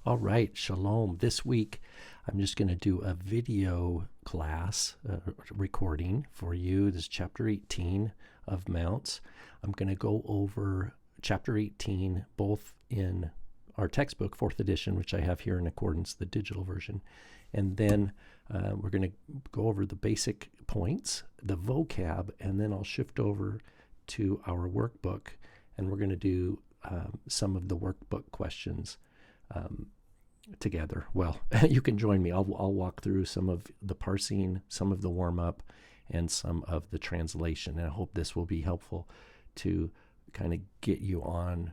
All right, shalom. This week, I'm just going to do a video class recording for you. This is chapter 18 of Mounce. I'm going to go over chapter 18, both in our textbook, 4th edition, which I have here in accordance, the digital version. And then we're going to go over the basic points, the vocab, and then I'll shift over to our workbook, and we're going to do some of the workbook questions together. Well, you can join me. I'll walk through some of the parsing, some of the warm-up, and some of the translation. And I hope this will be helpful to kind of get you on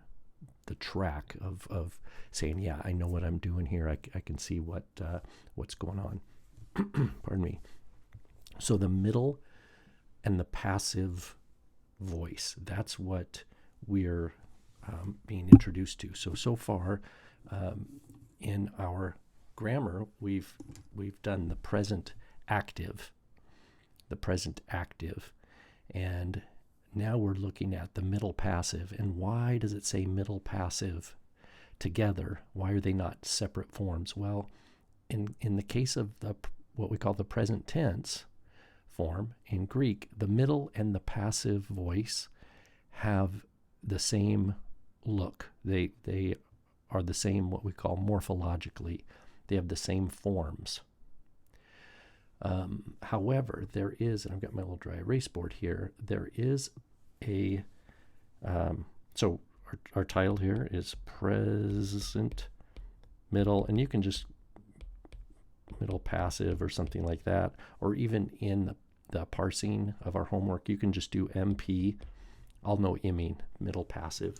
the track of saying, yeah, I know what I'm doing here. I can see what's going on. Pardon me. So the middle and the passive voice, that's what we're being introduced to. So far, in our grammar, we've done the present active, and now we're looking at the middle passive. And why does it say middle passive together? Why are they not separate forms? Well, in the case of what we call the present tense form in Greek, the middle and the passive voice have the same look. They are the same, what we call morphologically. They have the same forms. However, there is, and I've got my little dry erase board here, there is a, so our title here is present middle, and you can just middle passive or something like that, or even in the parsing of our homework, you can just do MP. I'll know IMing, middle passive.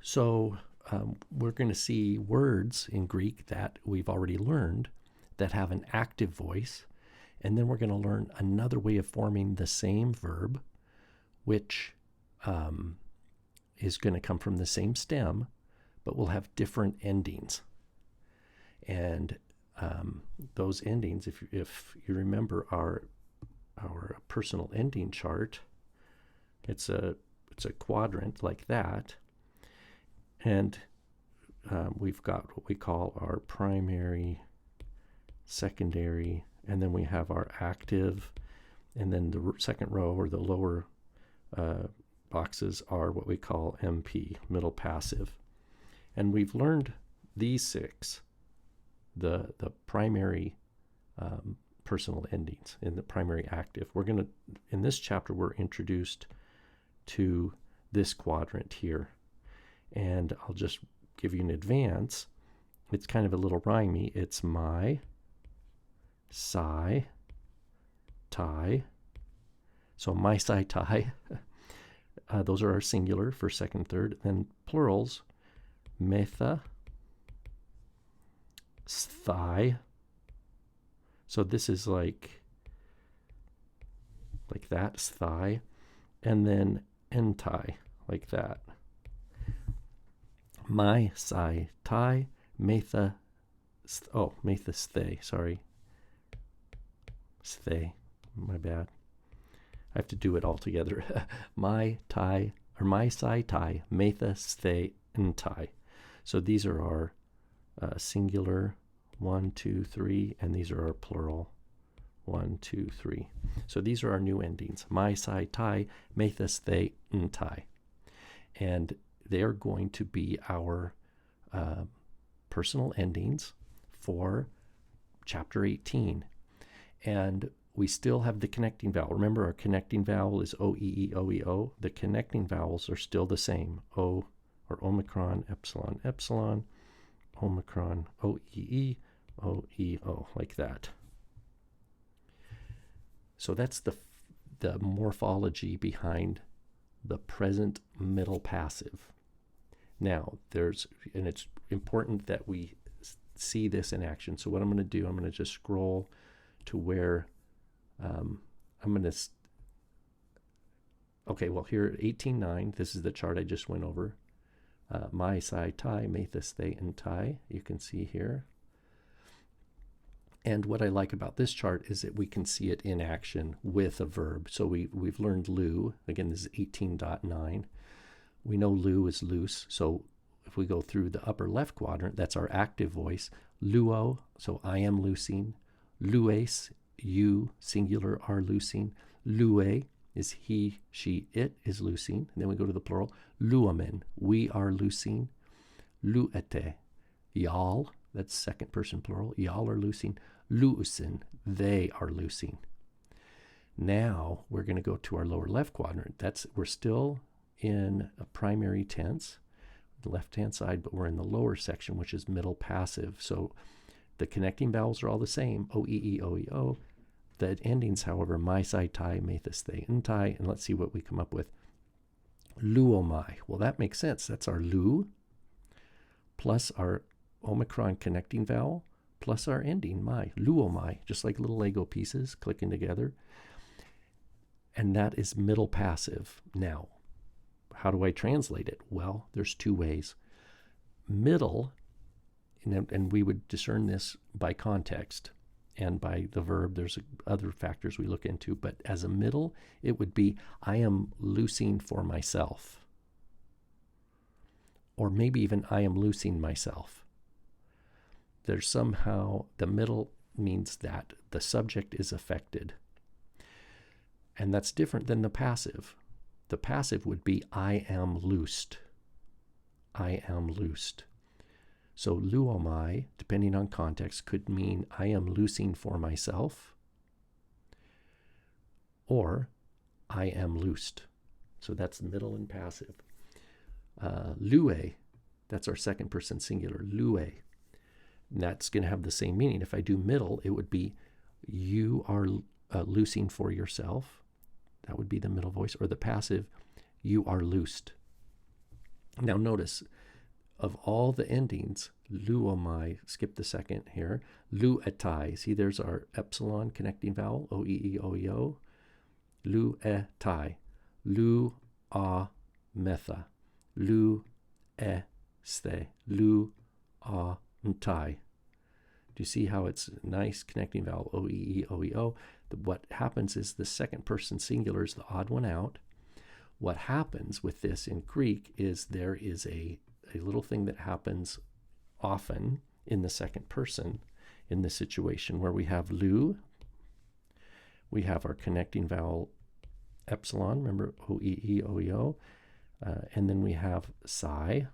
So we're going to see words in Greek that we've already learned that have an active voice, and then we're going to learn another way of forming the same verb, which is going to come from the same stem, but will have different endings. And those endings, if you remember our personal ending chart, it's a quadrant like that. And we've got what we call our primary, secondary, and then we have our active, and then the second row or the lower boxes are what we call MP, middle passive. And we've learned these six, the primary personal endings in the primary active. We're going to, in this chapter, we're introduced to this quadrant here. And I'll just give you an advance. It's kind of a little rhymey. It's my, psi, tai. So my, psi, tai. Those are our singular for second, third. Then plurals, metha, sthai. So this is like that, sthai. And then entai, like that. My, psi, tai, metha, metha, sthe, sorry. Sthe, my bad. I have to do it all together. My, tai, or my, psi, tai, metha, sthe, entai. So these are our singular, 1, 2, 3, and these are our plural, 1, 2, 3. So these are our new endings. My, psi, tai, metha, sthe, entai. And they're going to be our personal endings for chapter 18. And we still have the connecting vowel. Remember, our connecting vowel is O-E-E, O-E-O. The connecting vowels are still the same. O, or omicron, epsilon, epsilon, omicron, O-E-E, O-E-O, like that. So that's the morphology behind the present middle passive. Now, and it's important that we see this in action. So what I'm going to do, I'm going to just scroll to where I'm going to, okay, well, here at 18.9, this is the chart I just went over. My, psi, tai, metha, sthe, entai, you can see here. And what I like about this chart is that we can see it in action with a verb. So we've learned lu. Again, this is 18.9. We know lu is loose, so if we go through the upper left quadrant, that's our active voice. Luo, so I am loosing. Lues, you, singular, are loosing. Lue is he, she, it is loosing. And then we go to the plural. Luomen, we are loosing. Luete, y'all, that's second person plural. Y'all are loosing. Luusen, they are loosing. Now we're going to go to our lower left quadrant. We're still in a primary tense, the left-hand side, but we're in the lower section, which is middle passive. So the connecting vowels are all the same, o, e, e, o, e, o. The endings, however, mai, sai, tai, mathis, they, ntai, and let's see what we come up with. Luomai. Well, that makes sense. That's our lu plus our Omicron connecting vowel plus our ending, mai. Luomai, just like little Lego pieces clicking together. And that is middle passive. Now, how do I translate it? Well, there's two ways. Middle, and we would discern this by context and by the verb. There's other factors we look into, but as a middle, it would be, I am loosing for myself. Or maybe even, I am loosing myself. There's somehow, the middle means that the subject is affected. And that's different than the passive. The passive would be, I am loosed. I am loosed. So luomai, depending on context, could mean I am loosing for myself, or I am loosed. So that's middle and passive. Lue, that's our second person singular, lue. And that's going to have the same meaning. If I do middle, it would be you are loosing for yourself. That would be the middle voice. Or the passive, you are loosed. Now notice, of all the endings, luomai, skip the second here, luetai. See, there's our epsilon connecting vowel, o, e, e, o, e, o. Luetai. Lu, a, metha. Lu, e, ste. Lu, a, ntai. Do you see how it's a nice connecting vowel, o, e, e, o, e, o? What happens is the second person singular is the odd one out. What happens with this in Greek is there is a little thing that happens often in the second person in this situation where we have lu, we have our connecting vowel epsilon, remember o, e, e, o, e, o, and then we have psi.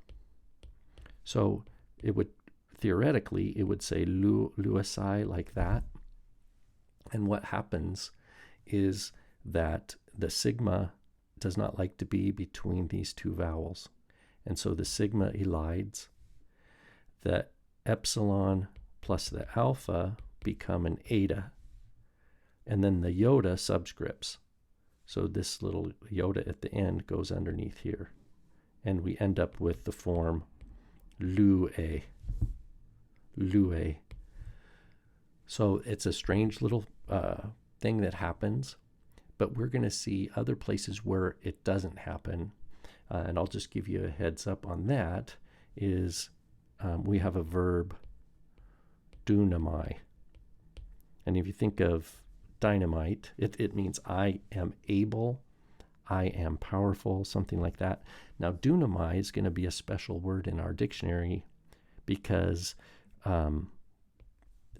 So it would, theoretically, it would say luasai like that. And what happens is that the sigma does not like to be between these two vowels. And so the sigma elides. The epsilon plus the alpha become an eta. And then the iota subscripts. So this little iota at the end goes underneath here. And we end up with the form lue. Lue. So it's a strange little thing that happens, but we're going to see other places where it doesn't happen. And I'll just give you a heads up on that, is we have a verb, dunamai. And if you think of dynamite, it means I am able, I am powerful, something like that. Now, dunamai is going to be a special word in our dictionary because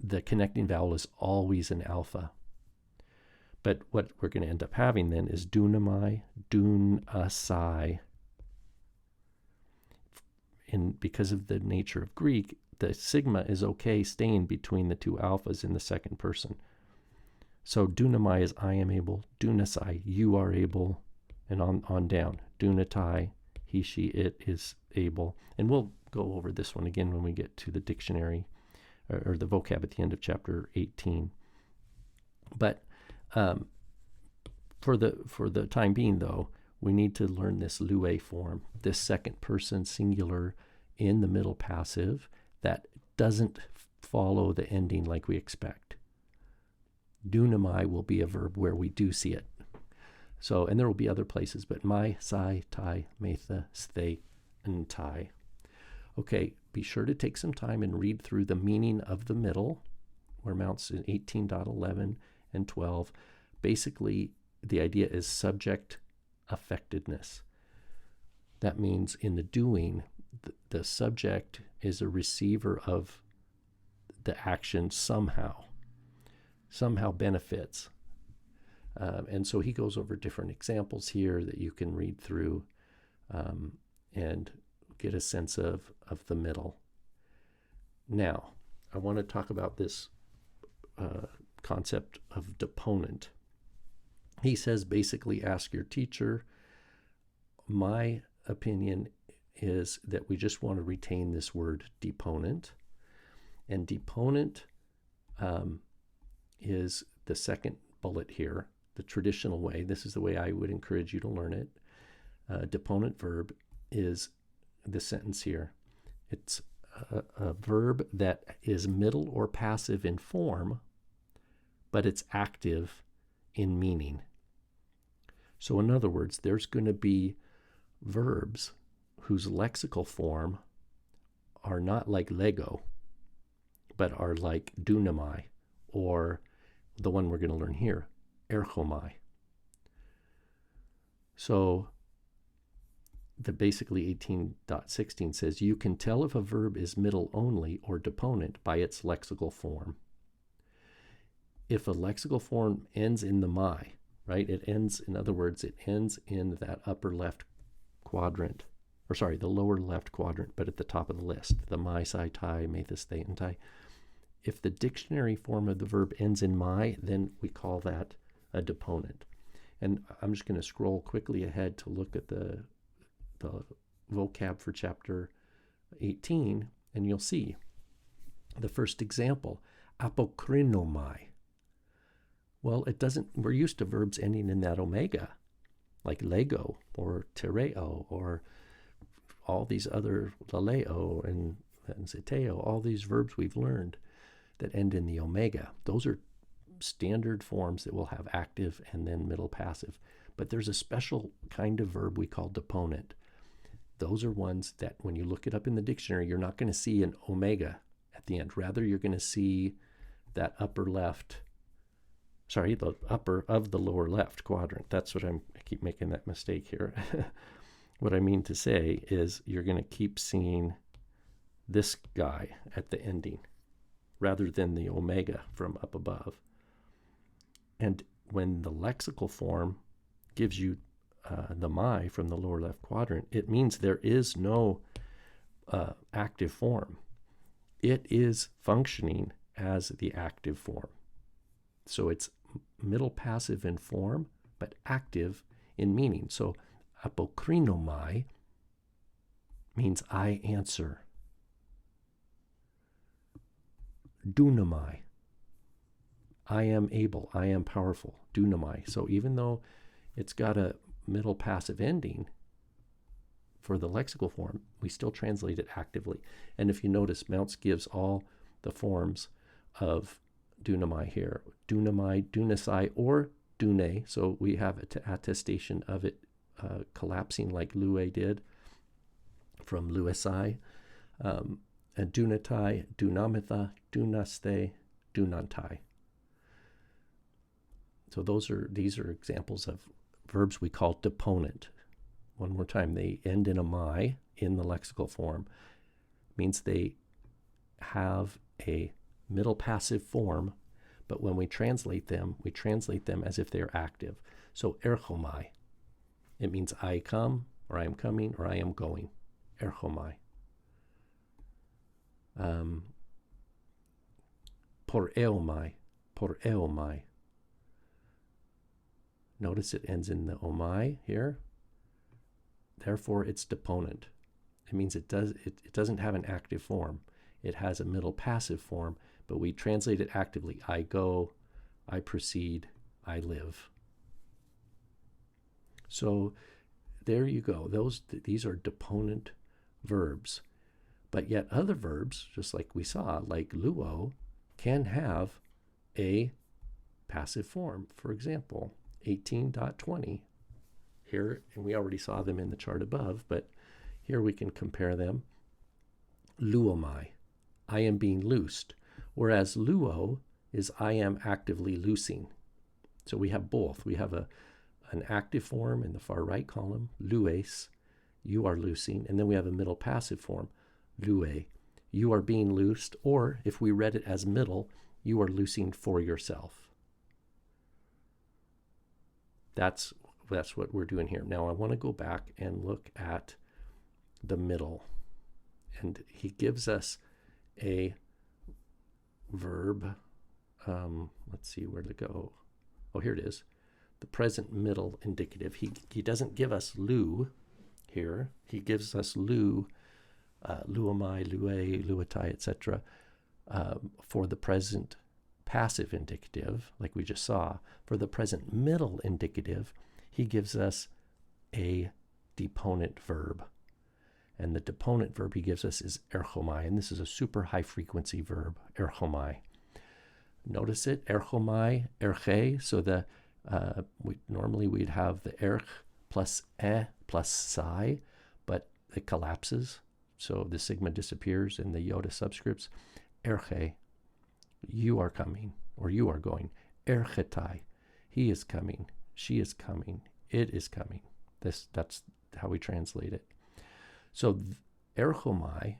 the connecting vowel is always an alpha. But what we're going to end up having then is dunamai, dunasai. And because of the nature of Greek, the sigma is okay staying between the two alphas in the second person. So dunamai is I am able, dunasai, you are able, and on down. Dunatai, he, she, it is able. And we'll go over this one again when we get to the dictionary or the vocab at the end of chapter 18. But for the time being, though, we need to learn this lue form, this second person singular in the middle passive that doesn't follow the ending like we expect. Dunamai will be a verb where we do see it. So, and there will be other places, but mai, sai, tai, metha, ste, and tai. Okay, be sure to take some time and read through the meaning of the middle, where Mounce in 18.11 and 12. Basically, the idea is subject affectedness. That means in the doing, the subject is a receiver of the action somehow benefits. And so he goes over different examples here that you can read through and get a sense of the middle. Now, I want to talk about this concept of deponent. He says basically ask your teacher. My opinion is that we just want to retain this word deponent. And deponent is the second bullet here, the traditional way. This is the way I would encourage you to learn it. Deponent verb is the sentence here. It's a verb that is middle or passive in form, but it's active in meaning. So in other words, there's going to be verbs whose lexical form are not like Lego, but are like dunamai, or the one we're going to learn here, erchomai. So the basically 18.16 says you can tell if a verb is middle only or deponent by its lexical form. If a lexical form ends in the mai, right? It ends, in other words, it ends in that upper left quadrant, or sorry, the lower left quadrant, but at the top of the list, the mai, sai, tai, mathis, they, and tai. If the dictionary form of the verb ends in mai, then we call that a deponent. And I'm just going to scroll quickly ahead to look at the vocab for chapter 18, and you'll see the first example, apokrinomai. Well, it doesn't, we're used to verbs ending in that omega, like lego or tereo or all these other laleo and zeteo, all these verbs we've learned that end in the omega. Those are standard forms that will have active and then middle passive. But there's a special kind of verb we call deponent. Those are ones that when you look it up in the dictionary, you're not going to see an omega at the end. Rather, you're going to see that upper left, sorry, the upper of the lower left quadrant. That's what I keep making that mistake here. What I mean to say is you're going to keep seeing this guy at the ending rather than the omega from up above. And when the lexical form gives you the mai from the lower left quadrant, it means there is no active form. It is functioning as the active form. So it's middle passive in form, but active in meaning. So apokrinomai means I answer. Dunamai, I am able, I am powerful. Dunamai. So even though it's got a middle passive ending for the lexical form, we still translate it actively. And if you notice, Mounce gives all the forms of dunamai here. Dunamai, dunasai, or dune. So we have attestation of it collapsing like lue did from luesai. And dunatai, dunamitha, dunaste, dunantai. So these are examples of verbs we call deponent. One more time, they end in a mai in the lexical form. Means they have a middle passive form, but when we translate them as if they're active. So erchomai, it means I come, or I am coming, or I am going. Erchomai. Poreomai. Notice it ends in the omai here. Therefore, it's deponent. It means it doesn't have an active form. It has a middle passive form, but we translate it actively. I go, I proceed, I live. So there you go. These are deponent verbs. But yet other verbs, just like we saw, like luo, can have a passive form. For example, 18.20 here, and we already saw them in the chart above, but here we can compare them. Luomai, I am being loosed, whereas luo is I am actively loosing. So we have both. We have an active form in the far right column, lues, you are loosing. And then we have a middle passive form, lue, you are being loosed, or if we read it as middle, you are loosing for yourself. That's what we're doing here. Now I want to go back and look at the middle. And he gives us a verb. Let's see where to go. Oh, here it is. The present middle indicative. He doesn't give us lu here. He gives us lu, luamai, lue, luatai, etc. For the present passive indicative, like we just saw. For the present middle indicative, he gives us a deponent verb. And the deponent verb he gives us is erchomai, and this is a super high frequency verb, erchomai. Notice it, erchomai, erche, so normally we'd have the erch plus e plus psi, but it collapses, so the sigma disappears in the iota subscripts. Erche, you are coming, or you are going. Erchetai, he is coming, she is coming, it is coming. That's how we translate it. So erchomai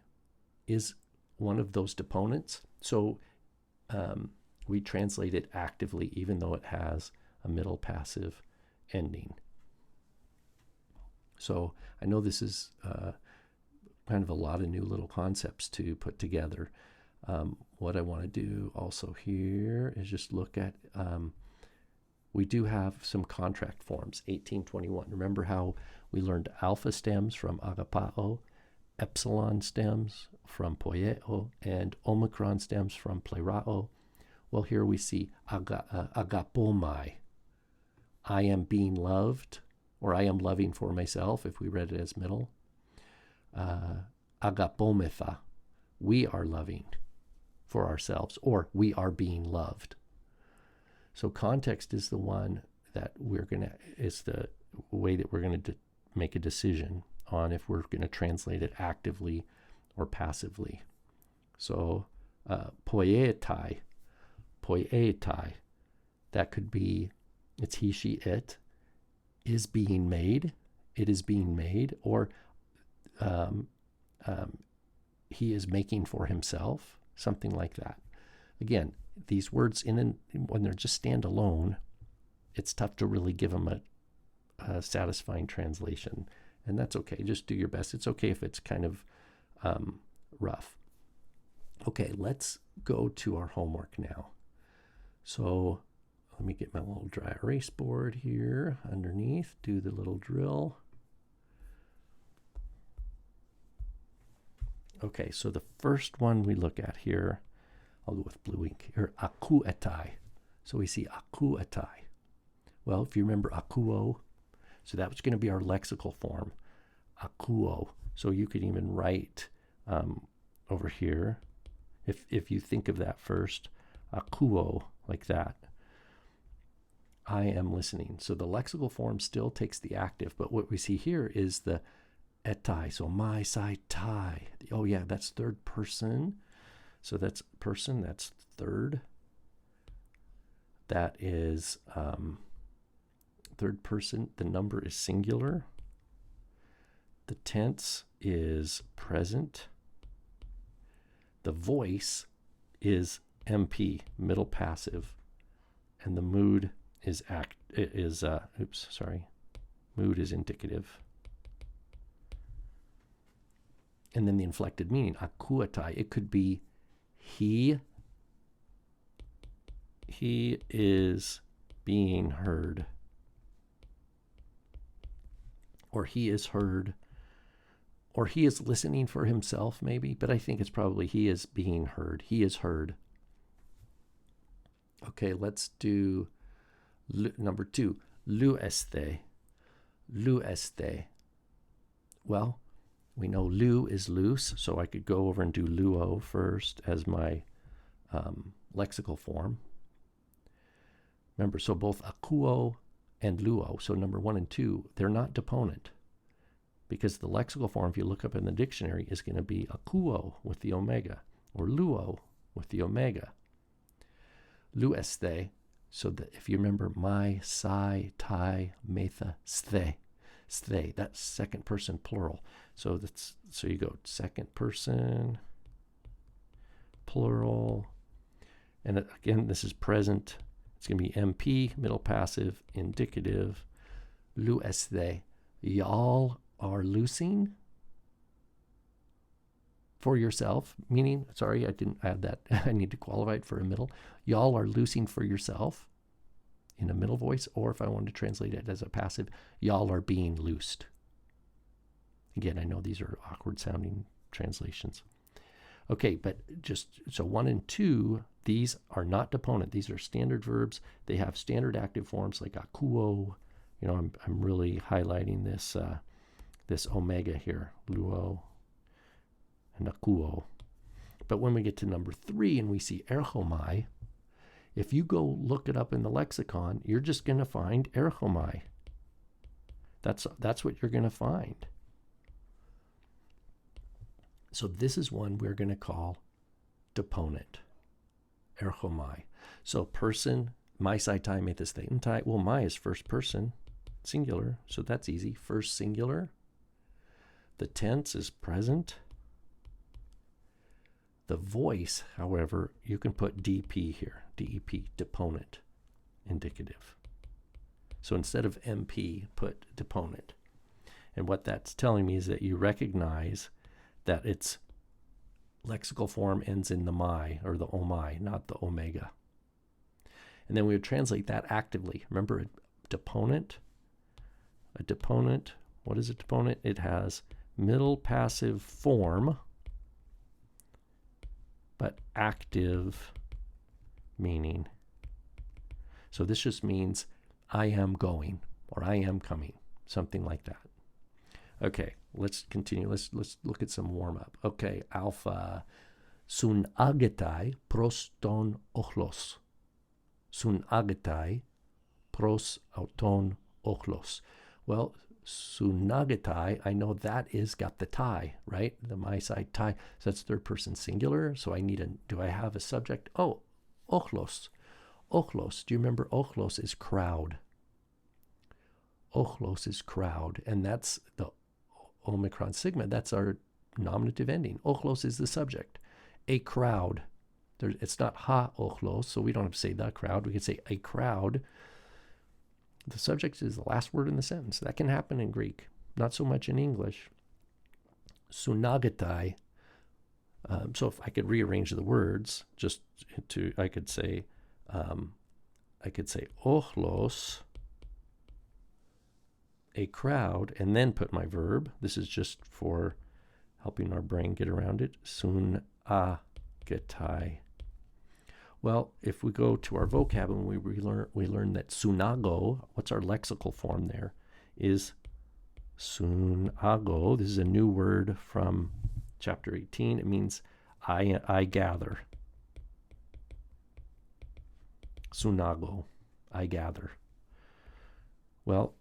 is one of those deponents. So we translate it actively, even though it has a middle passive ending. So I know this is kind of a lot of new little concepts to put together. What I want to do also here is just look at, we do have some contract forms, 1821. Remember how we learned alpha stems from agapao, epsilon stems from poieo, and omicron stems from plerao. Well, here we see agapomai. I am being loved, or I am loving for myself, if we read it as middle. Agapometha, we are loving for ourselves, or we are being loved. So context is the one that is the way that we're going to make a decision on if we're going to translate it actively or passively. So poietai, that could be, it's he, she, it, is being made, it is being made, or he is making for himself, something like that. Again, these words, when they're just stand alone, it's tough to really give them a satisfying translation, and that's okay. Just do your best. It's okay if it's kind of rough. Okay, let's go to our homework now. So let me get my little dry erase board here underneath, do the little drill. Okay, so the first one we look at here, I'll go with blue ink here, akuetai. So we see akuetai. Well, if you remember akuo, so that was going to be our lexical form, akuo. So you could even write over here, if you think of that first, akuo, like that. I am listening. So the lexical form still takes the active, but what we see here is the etai, so my, sai, tai. Oh yeah, that's third person. So that's person, that's third. That is third person. The number is singular. The tense is present. The voice is MP, middle passive. And the mood is mood is indicative. And then the inflected meaning, akuatai, it could be he is being heard, or he is heard, or he is listening for himself maybe, but I think it's probably he is being heard. He is heard. Okay, let's do number 2, lu este. Lu este. Well, we know lu is loose, so I could go over and do luo first as my lexical form. Remember, so both akuo and luo, so number 1 and 2, they're not deponent, because the lexical form, if you look up in the dictionary, is going to be akuo with the omega, or luo with the omega. Lu este, so that if you remember, my, sai, tai, metha, sthe. they. That's second person plural. So you go second person plural, and again this is present. It's going to be MP, middle passive, indicative. Lu they. Y'all are loosing for yourself, meaning, sorry, I didn't add that. I need to qualify it for a middle. Y'all are loosing for yourself in a middle voice, or if I wanted to translate it as a passive, y'all are being loosed. Again, I know these are awkward sounding translations. Okay, but just so 1 and 2, these are not deponent. These are standard verbs. They have standard active forms like akuo. You know, I'm really highlighting this this omega here, luo and akuo. But when we get to number 3 and we see erchomai, if you go look it up in the lexicon, you're just going to find erchomai. That's what you're going to find. So this is one we're going to call deponent, erchomai. So person, mai sai tai metis tai. Well, mai is first person, singular, so that's easy. First singular. The tense is present. The voice, however, you can put DP here, DEP, deponent, indicative. So instead of MP, put deponent. And what that's telling me is that you recognize that its lexical form ends in the mai, or the omai, not the omega. And then we would translate that actively. Remember, a deponent, what is a deponent? It has middle passive form, but active meaning. So this just means I am going, or I am coming, something like that. Okay, let's continue. Let's look at some warm-up. Okay, alpha. Sun agetai pros ton ochlos. Sun agetai pros auton ochlos. Well, sunagetai, I know that is got the tai, right? The my side tai. So that's third person singular. So I need do I have a subject? Oh, ochlos. Ochlos. Do you remember ochlos is crowd? Ochlos is crowd. And that's the Omicron sigma. That's our nominative ending. Ochlos is the subject. A crowd. It's not ha ochlos, so we don't have to say the crowd. We could say a crowd. The subject is the last word in the sentence. That can happen in Greek, not so much in English. Sunagetai. So if I could rearrange the words, just to, I could say ochlos, a crowd, and then put my verb. This is just for helping our brain get around it. Sunagetai. Well, if we go to our vocab and we learn that sunago, what's our lexical form there, is sunago. This is a new word from chapter 18. It means I gather. Sunago, I gather. Well,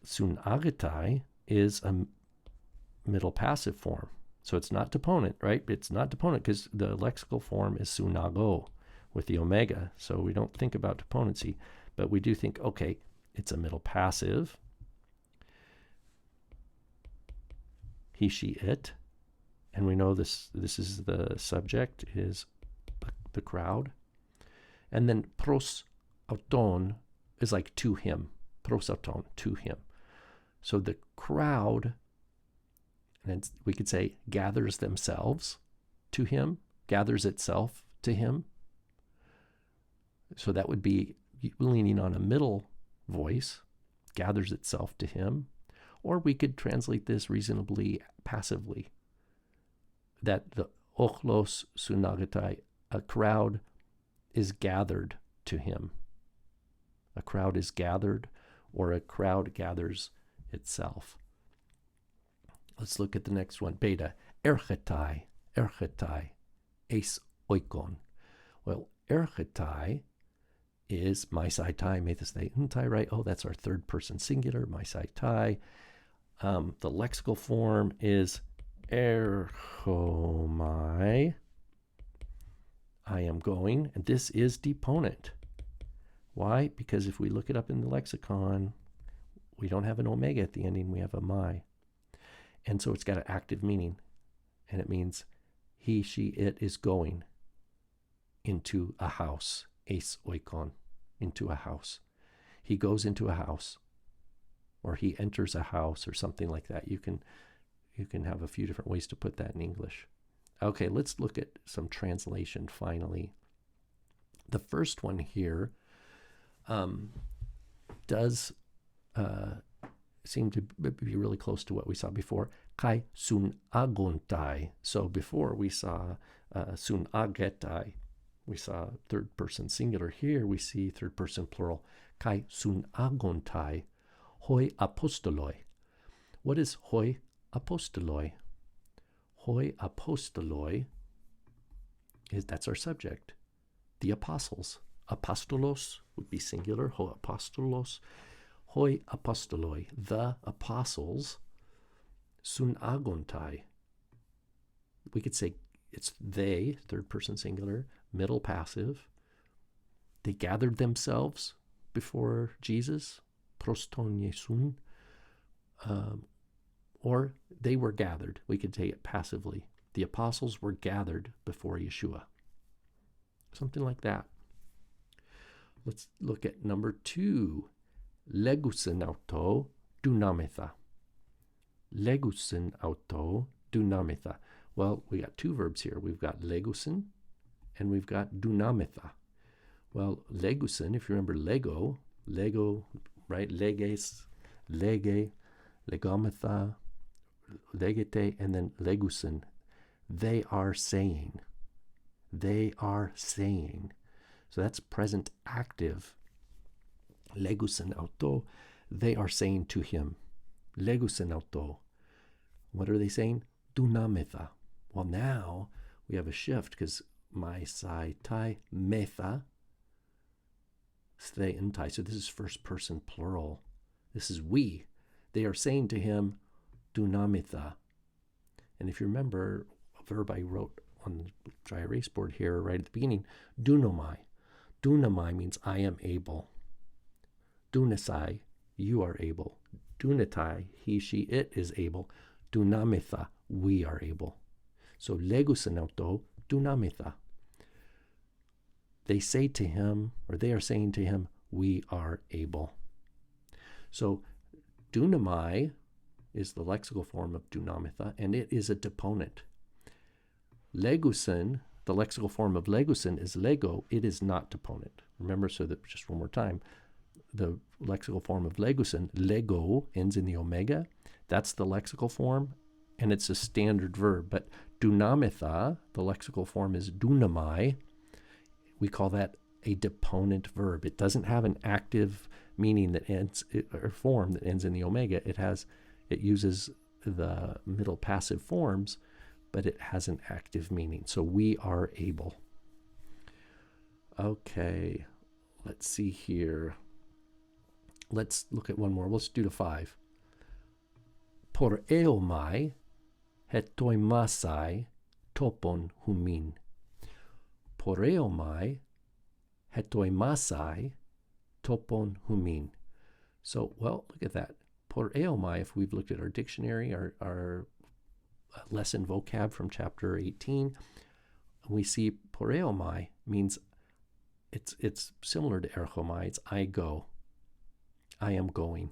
sunagetai is a middle passive form. So it's not deponent, right? It's not deponent because the lexical form is sunago with the omega. So we don't think about deponency, but we do think, okay, it's a middle passive. He, she, it. And we know this is the subject, is the crowd. And then pros auton is like to him. Pros auton, to him. So the crowd, and we could say, gathers themselves to him, gathers itself to him. So that would be leaning on a middle voice, gathers itself to him. Or we could translate this reasonably passively, that the ochlos sunagetai, a crowd is gathered to him. A crowd is gathered, or a crowd gathers itself. Let's look at the next one. Beta, erchetai, eis oikon. Well, erchetai is my sai tai, metis tai, right? Oh, that's our third person singular, my sai tai. The lexical form is erchomai, I am going, and this is deponent. Why? Because if we look it up in the lexicon, we don't have an omega at the ending, we have a mai. And so it's got an active meaning. And it means he, she, it is going into a house. Eis oikon, into a house. He goes into a house, or he enters a house, or something like that. You can have a few different ways to put that in English. Okay, let's look at some translation finally. The first one here does seem to be really close to what we saw before. Kai sun agontai. So before we saw sun agetai. We saw third person singular. Here we see third person plural. Kai sun agontai. Hoi apostoloi. What is hoi apostoloi? Hoi apostoloi that's our subject. The apostles. Apostolos would be singular. Hoi apostolos. Hoi apostoloi. The apostles. Sun agontai. We could say it's they, third person singular, middle passive. They gathered themselves before Jesus. Proston Jesun. Or they were gathered. We could say it passively. The apostles were gathered before Yeshua. Something like that. Let's look at number 2. Legusin auto dunamitha. Legusin auto dunamitha. Well, we got 2 verbs here. We've got legusin and we've got dunamitha. Well, legusin, if you remember Lego, right? Leges, lege, legomitha, legete, and then legusin. They are saying. They are saying. So that's present active. Legusin auto. They are saying to him. Legusin auto. What are they saying? Dunamitha. Well, now we have a shift because mai, sai, tai, metha, stay and tai. So this is first person plural. This is we. They are saying to him, dunamitha. And if you remember a verb I wrote on the dry erase board here right at the beginning, dunamai. Dunamai means I am able. Dunasai, you are able. Dunatai, he, she, it is able. Dunamitha, we are able. So legusinauto dunamitha. They say to him, or they are saying to him, we are able. So dunamai is the lexical form of dunamitha, and it is a deponent. Legusin, the lexical form of legusin is lego. It is not deponent. Remember, so that just one more time, the lexical form of legusin, lego, ends in the omega. That's the lexical form, and it's a standard verb. But dunamitha, the lexical form is dunamai. We call that a deponent verb. It doesn't have an active meaning that ends, or form that ends in the omega. It uses the middle passive forms, but it has an active meaning. So we are able. Okay, let's see here. Let's look at one more. Let's do the 5. Por eomai hetoimasai topon humin. Por eomai hetoimasai topon humin. So, well, look at that. Por eomai, if we've looked at our dictionary, our lesson vocab from chapter 18, we see por eomai means it's similar to erchomai. It's I go. I am going.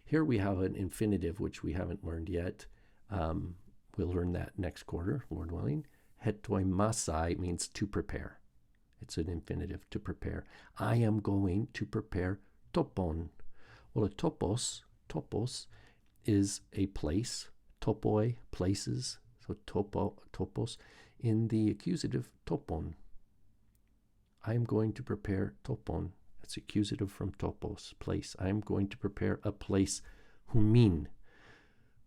Here we have an infinitive, which we haven't learned yet. We'll learn that next quarter, Lord willing. Hetoimasai means to prepare. It's an infinitive, to prepare. I am going to prepare topon. Well, a topos is a place. Topoi, places. So topos. In the accusative, topon. I am going to prepare topon. That's accusative from topos, place. I am going to prepare a place. Humin.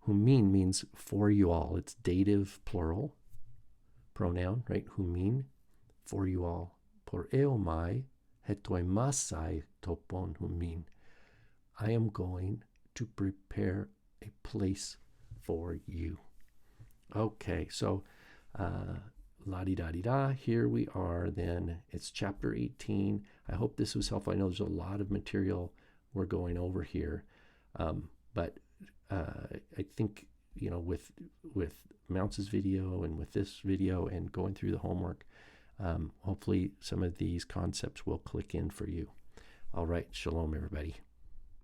Humin means for you all. It's dative plural pronoun, right? Humin, for you all. Por eomai hetoimasai topon humin. I am going to prepare a place for you. Okay, so la-di-da-di-da, here we are then. It's chapter 18. I hope this was helpful. I know there's a lot of material we're going over here. But I think, you know, with Mounce's video and with this video and going through the homework, hopefully some of these concepts will click in for you. All right, shalom, everybody.